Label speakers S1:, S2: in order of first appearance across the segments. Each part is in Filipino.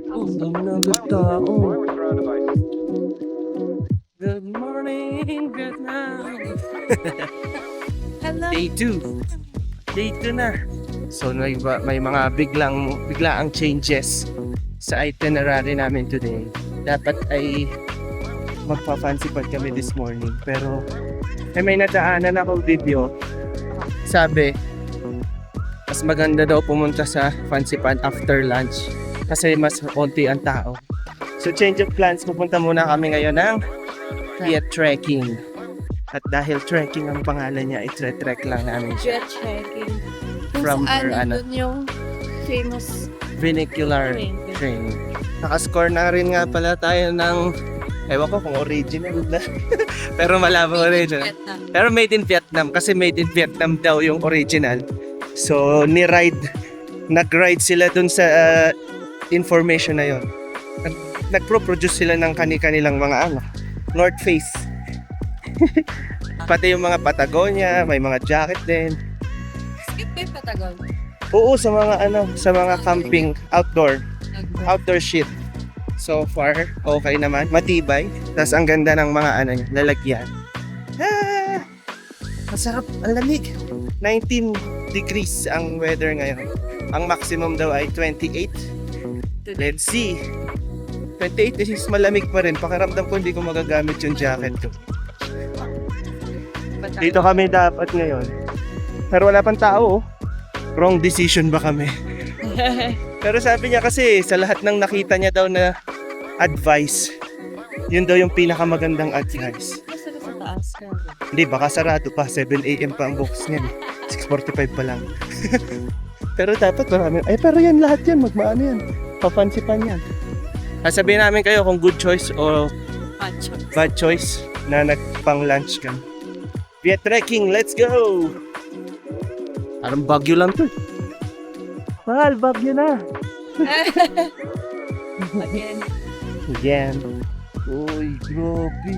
S1: Oh, dami ng good tao. Good morning, Vietnam!
S2: Hello.
S1: Day 2. Day 2 na. So may mga biglaang changes sa itinerary namin today. Dapat ay magpa-fancy pad kami this morning. Pero may nadaanan akong video. Sabi, mas maganda daw pumunta sa fancy pad after lunch kasi mas konti ang tao. So change of plans, pupunta muna kami ngayon ng Viet Trekking. At dahil trekking ang pangalan niya, i-trek lang namin siya.
S2: Jet checking. Kung
S1: From
S2: saan
S1: her,
S2: dun yung famous
S1: Vernacular train. Nakascore na rin nga pala tayo ng, ewan ko kung original na. Pero malabo original.
S2: Vietnam.
S1: Pero made in Vietnam kasi made in Vietnam daw yung original. So nag-ride sila dun sa information na yon. Nag-produce sila ng kanilang mga North Face. Pati yung mga Patagonia, may mga jacket din.
S2: Skip ba yung Patagon?
S1: Oo, sa mga camping, outdoor shit. So far, okay naman, matibay. Tapos ang ganda ng mga lalagyan. Masarap, ang lamig. 19 degrees ang weather ngayon. Ang maximum daw ay 28. Let's see. 28 is malamig pa rin. Pakiramdam ko hindi ko magagamit yung jacket ko. Dito kami dapat ngayon. Pero wala pang tao. Wrong decision ba kami? Pero sabi niya kasi sa lahat ng nakita niya daw na advice, yun daw yung pinakamagandang advice.
S2: Basta sa taas ka.
S1: Hindi, baka sarado pa. 7 AM pa ang box niyan. 6:45 pa lang. Pero dapat marami. Pero yan lahat yan. Magmaano yan. Pa-fancy pan yan. Sasabihin namin kayo kung good choice o
S2: Pancho.
S1: bad choice na nagpang lunch ka. Viet Trekking, let's go! Parang Baguio lang to. Mahal, Baguio na.
S2: Again.
S1: Yan. Uy, grabe.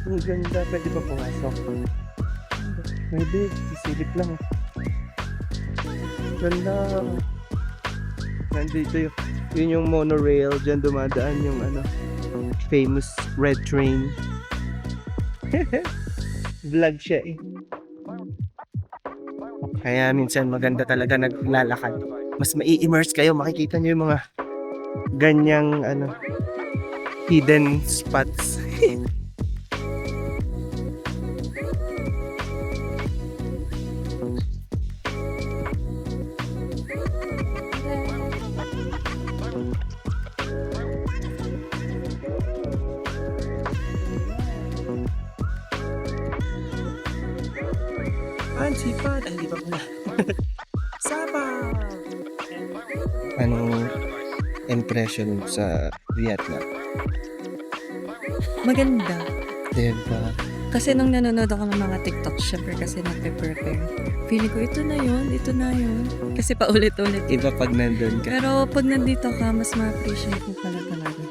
S1: Ang ganda. Pwede pa pumasok. Pwede. Sisilip lang. Ganda. Nandito yun yung monorail. Diyan dumadaan yung famous red train. Vlog siya eh. Kaya minsan maganda talaga naglalakad. Mas mai-immerse kayo. Makikita nyo yung mga ganyang hidden spots. Fancy pad. Ay, di ba pala? Sapa! Anong impression sa Vietnam?
S2: Maganda.
S1: Diba?
S2: Kasi nung nanonood ako ng mga TikTok, syempre kasi nagpe-prepare. Feeling ko, ito na yun. Kasi paulit-ulit.
S1: Iba pag nandun ka.
S2: Pero pag nandito ka, mas ma-appreciate mo pala talaga.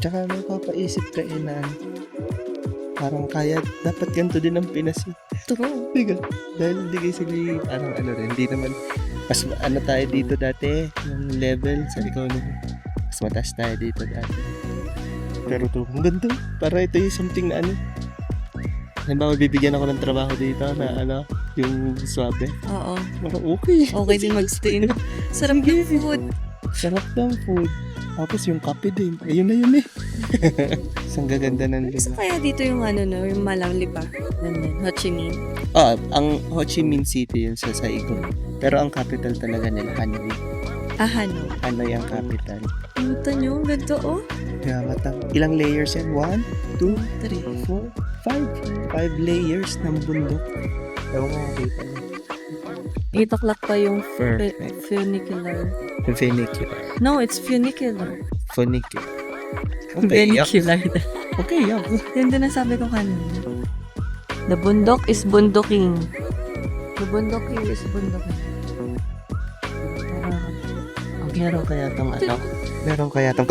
S1: Tsaka may papaisip ka na parang kaya, dapat ganito din ang Pinas.
S2: True.
S1: Diga. Dahil hindi kayo sila parang hindi naman, mas tayo dito dati, yung level sa economy. Mas mataas tayo dito dati. Pero to, ang ganda. Para ito yung something na halimbawa, bibigyan ako ng trabaho dito na yung swabe.
S2: Oo.
S1: Parang okay.
S2: Okay din mag-stay. Sarap yung food.
S1: Sarap ng food. Tapos yung kape din. Ayun na yun eh. Isang gaganda ng
S2: Gusto kaya dito yung yung Malawi pa. Ho Chi Minh.
S1: Ang Ho Chi Minh City yun sa Saigon. Pero ang capital talaga nila, Hanoi.
S2: Hanoi.
S1: Hanoi ang capital.
S2: Puta nyo, ang ganda oh.
S1: Kaya ilang layers yan? 1, 2,
S2: 3.
S1: 4, 5. 5 layers ng bundok. Ewan ko makita niyo.
S2: 8 o'clock pa yung
S1: Perfect.
S2: funicular.
S1: Funicular.
S2: No, it's funicular.
S1: Funicular. Okay,
S2: Funicular.
S1: Okay, yeah.
S2: Yun din ang sabi ko kanina. The bundok is bundoking. The bundok here is bundoking.
S1: Meron kaya itong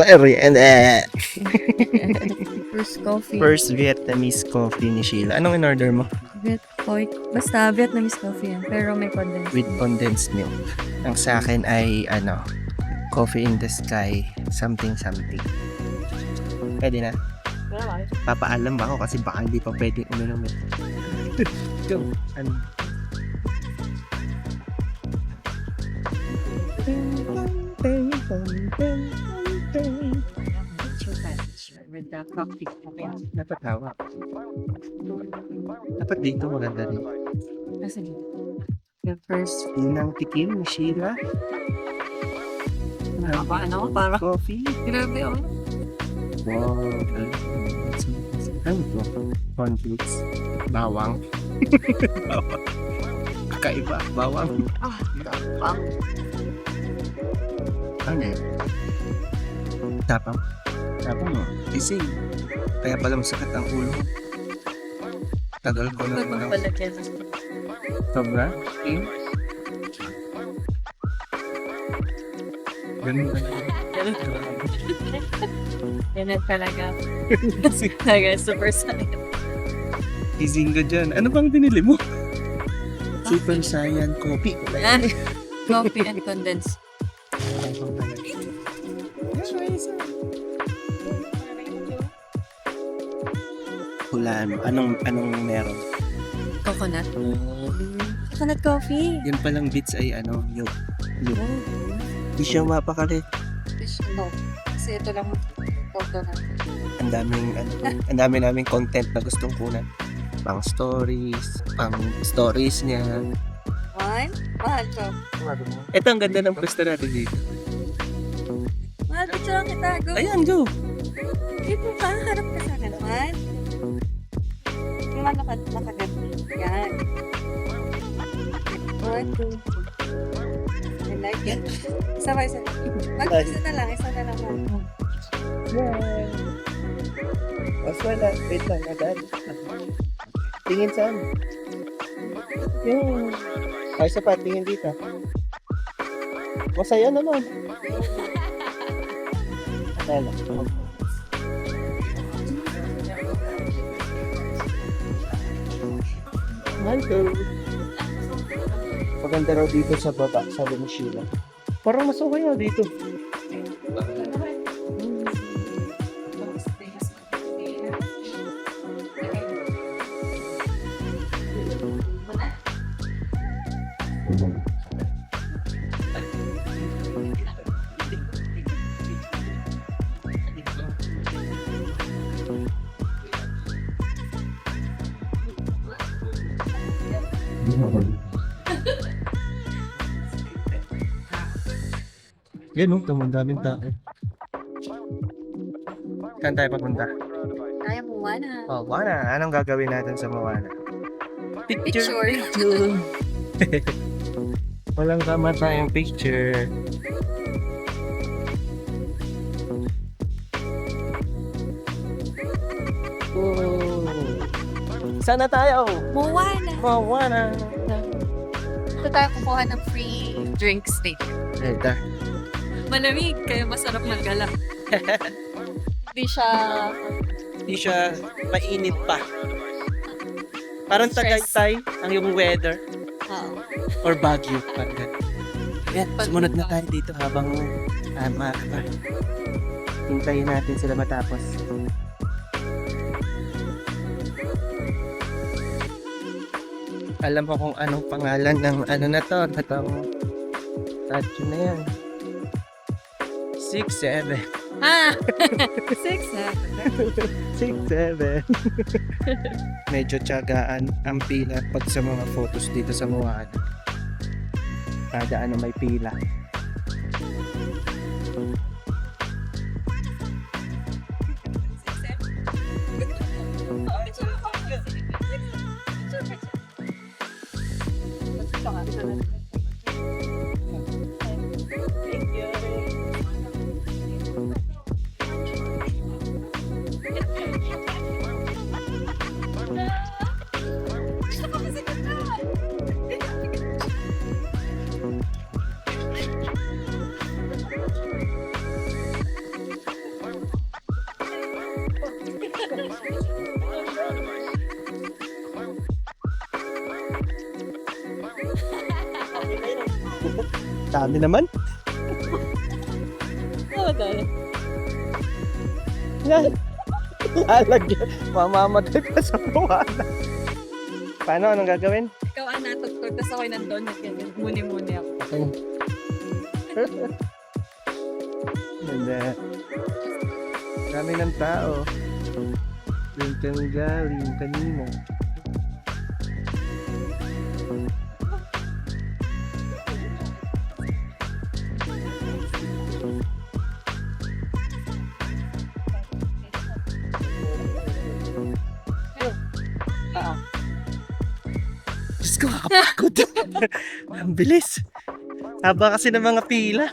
S2: First coffee.
S1: First Vietnamese coffee ni Sheila. Anong in-order mo?
S2: Basta Vietnamese coffee yan. Pero may condensed.
S1: With condensed milk. Ang sa akin ay Coffee in the Sky, something. Pwede na? Papaalam ba ako kasi baka hindi pa pwedeng uminom eh. Go.
S2: With the coffee.
S1: Napatawa. Dapat dito maganda rin.
S2: Kasi the first
S1: Unang tikim ni Sheila.
S2: para
S1: Coffee.
S2: grabe oh.
S1: Wow. Ano to? Cornflakes. Bawang. Bawang. Kakaiba. Bawang.
S2: Pang.
S1: Ano eh? Tapang. Tapang mo. Ising. Kaya pala masakit ang ulo. Tagal ko na rin.
S2: Pagpapalagyan.
S1: Sobra? Okay. Ganun na lang.
S2: Ganun talaga. Talaga, super solid.
S1: Ising ka dyan. Ano bang binili mo? Super Saiyan Coffee.
S2: Coffee and condensed.
S1: Hulaan mo. Anong meron?
S2: Coconut. Coconut coffee.
S1: Yan palang bits ay milk. Di siya mapakali.
S2: No. Kasi ito lang coconut.
S1: Ang daming content na gustong kunan. Pang stories niya.
S2: One? Mahal to.
S1: Ito ang ganda ng pwesto natin dito.
S2: Mahal to lang kita. Go.
S1: Ayan, go!
S2: Dito ka. Harap ka sa akin. One. Nakaganti. Yan. One, two. I like it. Isa na lang.
S1: Yay! Wala. Wait lang, agad. Tingin saan? Yay! Ay, isa pa, tingin dito. Masaya naman. Masaya. Hello. Maganda raw dito sa baba, sabi ni Sheila. Parang mas okay na dito. Yan daming tao. Saan tayo papunta?
S2: Kaya mo, Wana.
S1: Moana. Anong gagawin natin sa Moana?
S2: Picture.
S1: Walang tama tayong picture. Sana tayo?
S2: Moana.
S1: Moana.
S2: Ito tayo kukuha ng free drinks dito.
S1: Ito.
S2: Malamig, kaya masarap maggala. Hindi siya
S1: mainit pa. Parang
S2: Stress.
S1: Tagaytay ang yung weather. Or Baguio. Parang ganun. Yan, sumunod na tayo dito habang hintayin natin sila matapos. Alam mo kung anong pangalan ng na to, natang statue na yan. 6'7".
S2: Ah! 6,
S1: 6'7". Medyo tiyagaan ang pila pag sa mga photos dito sa Moana. Kada may pila. Dami naman.
S2: Oo, dahil.
S1: Yan. Lalagyan. Mamamatay pa sa buwana. Paano? Anong gagawin?
S2: Ikaw ang natugtog, tapos ako'y nandun. Muni-muni ako.
S1: Ganda. Dami ng tao. Doon kami galing kanina. Diyos ko, kakapagod. Ang bilis. Haba kasi ng mga pila.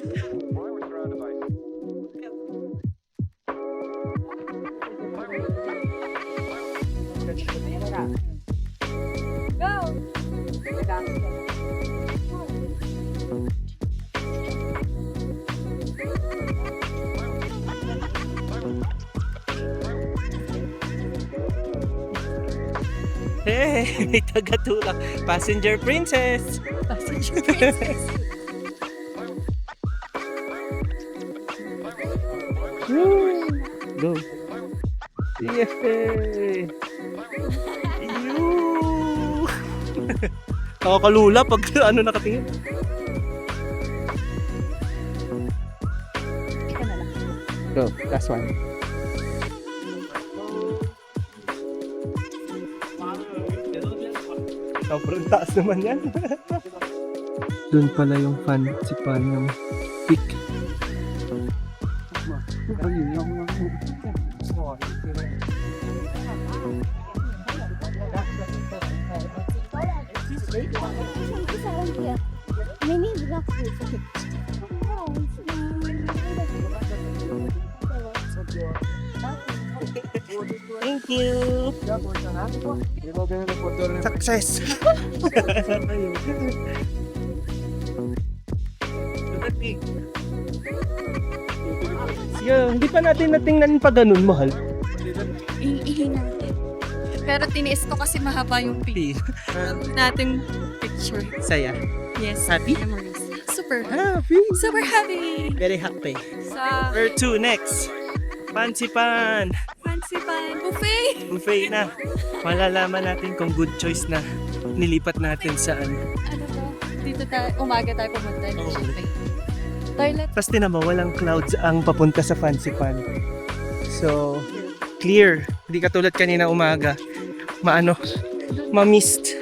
S1: Hey, may tagatulak. Passenger princess.
S2: Passenger princess.
S1: Woo! Go. Yay! Yoo! Nakakalula pag ano nakatingin.
S2: Ika na lang.
S1: Go, last one. Sobrang taas naman yan. Doon pala yung fan si Pan ng peak.
S3: Mini vlog dito.
S1: Thank you! Success! Sige, hindi pa natin natingnan pa ganun, mahal.
S2: Iihi natin. Pero tiniis ko kasi mahaba yung pee. Nating picture.
S1: Saya.
S2: Yes.
S1: Happy?
S2: Memories. Super.
S1: Happy!
S2: Super happy.
S1: Very happy.
S2: Sa
S1: Where to next? Fancy Pan!
S2: fancy pan buffet.
S1: Buffet na. Malalaman natin kung good choice na nilipat natin saan.
S2: Ano to? Dito tayo, umaga tayo pumunta ng
S1: Oo.
S2: buffet. Toilet.
S1: Tapos naman walang clouds ang papunta sa Fancy Pan. So, clear. Hindi katulad kanina umaga. Ma-mist.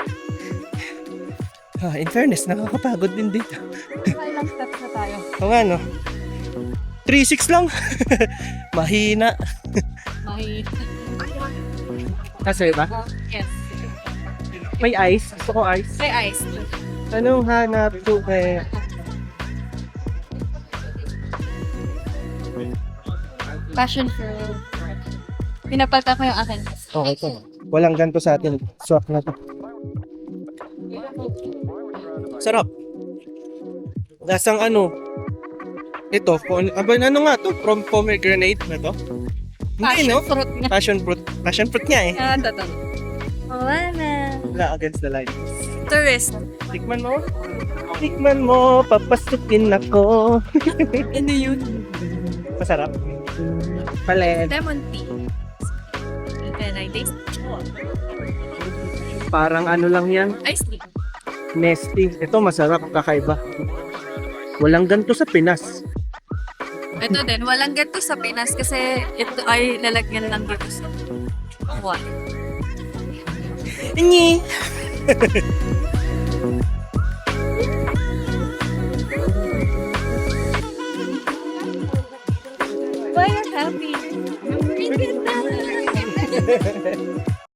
S1: In fairness, nakakapagod din dito.
S2: Ilang steps na tayo.
S1: O nga, no? 3-6 lang. Mahina.
S2: May...
S1: Kasi ba?
S2: Yes.
S1: May ice. Gusto ko ice.
S2: May ice.
S1: Anong hanap to eh?
S2: Passion fruit. Pinapalta ko yung akin.
S1: Okay to. Walang ganito sa atin. Swak na to. Sarap. Lasang ano? Ito, ano nga to? From pomegranate na to? Hindi, no?
S2: Fruit nga.
S1: Passion fruit. Passion fruit nga eh.
S2: Ah, totoo. Wala.
S1: Wala against the line.
S2: Tourist.
S1: Tikman mo. Tikman mo. Papasukin ako.
S2: Ano yun?
S1: Masarap. Palit.
S2: Lemon tea. Then I taste.
S1: Parang ano lang yan.
S2: Ice tea.
S1: Nesty. Ito masarap. Kakaiba. Walang ganito sa Pinas.
S2: Ito din, walang ganito sa Pinas kasi ito ay lalagyan lang dito sa wine.
S1: Inyi!
S2: Why are you happy? Look at that!